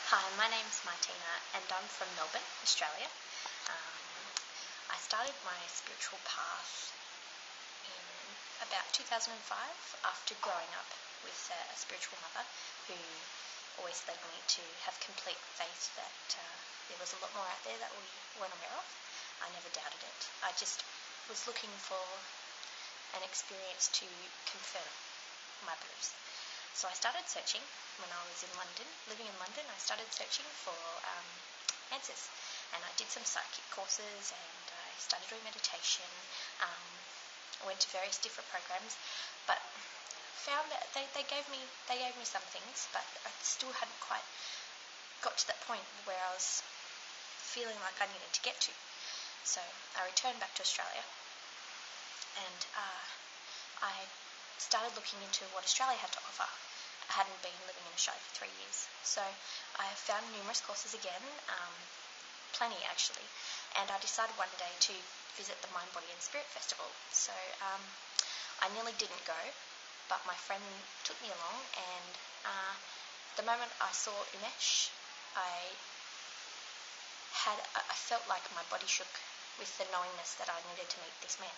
Hi, my name's Martina and I'm from Melbourne, Australia. I started my spiritual path in about 2005 after growing up with a spiritual mother who always led me to have complete faith that there was a lot more out there that we weren't aware of. I never doubted it. I just was looking for an experience to confirm my beliefs. So I started searching when I was in London, living in London. I started searching for answers, and I did some psychic courses, and I started doing meditation. Went to various different programs, but found that they gave me some things, but I still hadn't quite got to that point where I was feeling like I needed to get to. So I returned back to Australia, and I started looking into what Australia had to offer. I hadn't been living in Australia for 3 years, so I found numerous courses again, plenty actually, and I decided one day to visit the Mind, Body and Spirit Festival. So I nearly didn't go, but my friend took me along, and the moment I saw Umesh, I felt like my body shook with the knowingness that I needed to meet this man.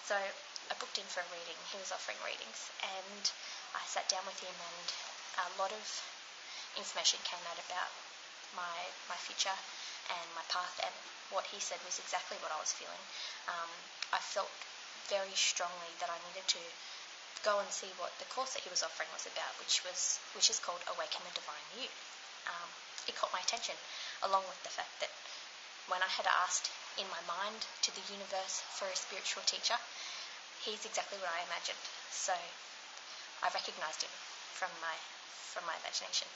So I booked in for a reading. He was offering readings, and I sat down with him, and a lot of information came out about my future and my path, and what he said was exactly what I was feeling. I felt very strongly that I needed to go and see what the course that he was offering was about, which is called AWAKEN the Divine You. It caught my attention, along with the fact that when I had asked in my mind to the universe for a spiritual teacher, he's exactly what I imagined. So I recognised him from my imagination.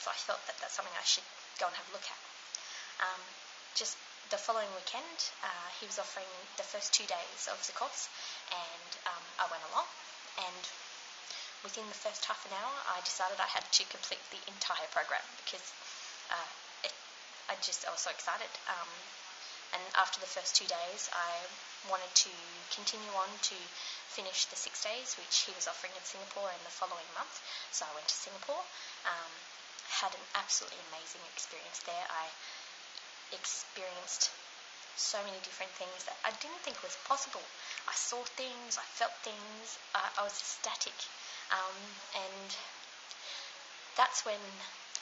So I felt that that's something I should go and have a look at. Just the following weekend, he was offering the first 2 days of the course, and I went along, and within the first half an hour I decided I had to complete the entire program because I was so excited. And after the first 2 days, I wanted to continue on to finish the 6 days, which he was offering in Singapore in the following month. So I went to Singapore, had an absolutely amazing experience there. I experienced so many different things that I didn't think was possible. I saw things, I felt things, I was ecstatic. And that's when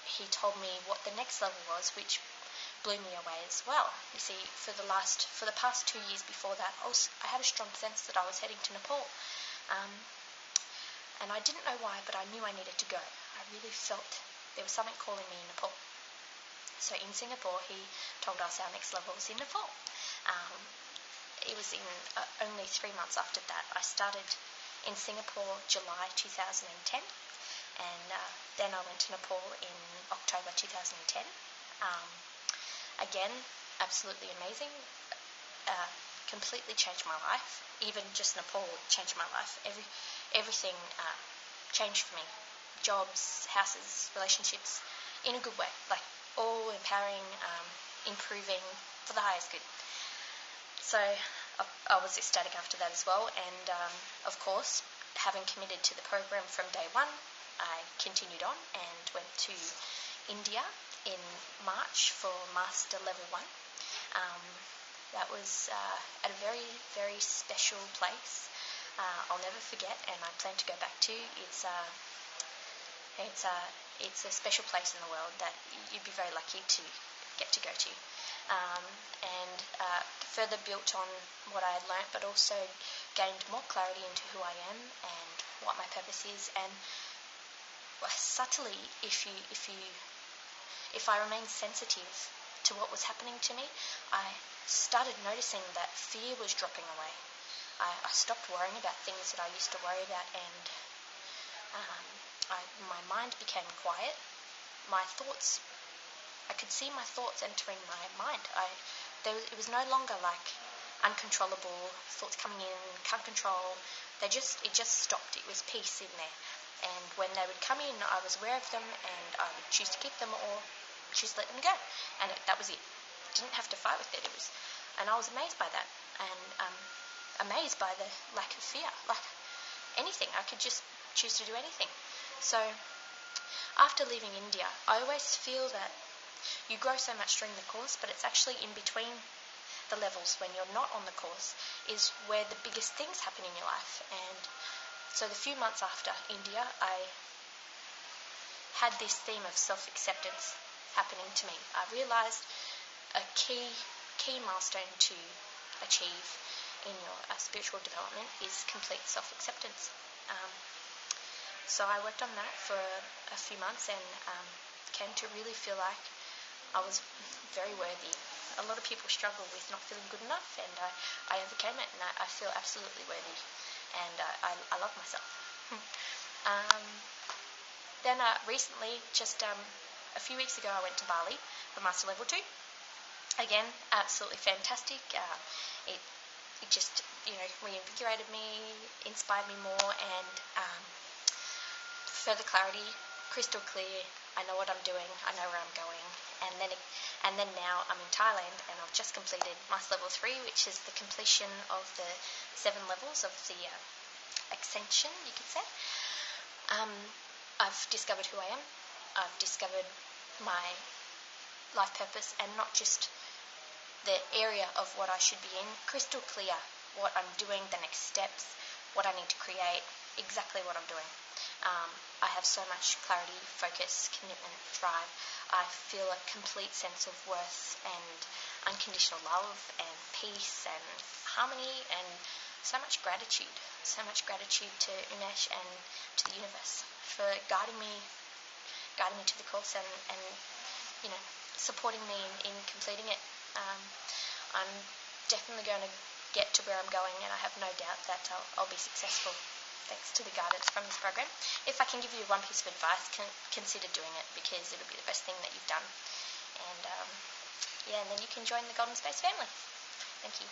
he told me what the next level was, which blew me away as well. You see, for the past 2 years before that, I had a strong sense that I was heading to Nepal, and I didn't know why, but I knew I needed to go. I really felt there was something calling me in Nepal. So in Singapore, he told us our next level was in Nepal. It was in only 3 months after that. I started in Singapore July 2010, and then I went to Nepal in October 2010. Again, absolutely amazing. Completely changed my life. Even just Nepal changed my life. Everything changed for me. Jobs, houses, relationships, in a good way. Like all empowering, improving for the highest good. So I was ecstatic after that as well. And of course, having committed to the program from day one, I continued on and went to India in March for Master Level 1. That was at a very, very special place. I'll never forget, and I plan to go back to. It's a special place in the world that you'd be very lucky to get to go to. And further built on what I had learnt, but also gained more clarity into who I am and what my purpose is. And subtly, if I remained sensitive to what was happening to me, I started noticing that fear was dropping away. I stopped worrying about things that I used to worry about, and my mind became quiet. My thoughts, I could see my thoughts entering my mind. It was no longer like uncontrollable thoughts coming in, can't control. It just stopped. It was peace in there. And when they would come in, I was aware of them, and I would choose to keep them or choose to let them go. And that was it. Didn't have to fight with it. And I was amazed by that, and amazed by the lack of fear. Like anything, I could just choose to do anything. So after leaving India, I always feel that you grow so much during the course, but it's actually in between the levels when you're not on the course is where the biggest things happen in your life. And so the few months after India, I had this theme of self-acceptance happening to me. I realised a key milestone to achieve in your spiritual development is complete self-acceptance. So I worked on that for a few months and came to really feel like I was very worthy. A lot of people struggle with not feeling good enough, and I overcame it, and I feel absolutely worthy, and I love myself. Then recently, just a few weeks ago, I went to Bali for Master Level 2. Again, absolutely fantastic. It just, reinvigorated me, inspired me more, and further clarity, crystal clear. I know what I'm doing. I know where I'm going. And then now I'm in Thailand, and I've just completed Master Level 3, which is the completion of the 7 levels of the ascension, you could say. I've discovered who I am. I've discovered my life purpose, and not just the area of what I should be in. Crystal clear what I'm doing, the next steps, what I need to create, exactly what I'm doing. I have so much clarity, focus, commitment, drive. I feel a complete sense of worth and unconditional love and peace and harmony, and so much gratitude to Umesh and to the universe for guiding me to the course and supporting me in completing it. I'm definitely going to get to where I'm going, and I have no doubt that I'll be successful thanks to the guidance from this program. If I can give you one piece of advice, consider doing it, because it'll be the best thing that you've done. And and then you can join the Golden Space family. Thank you.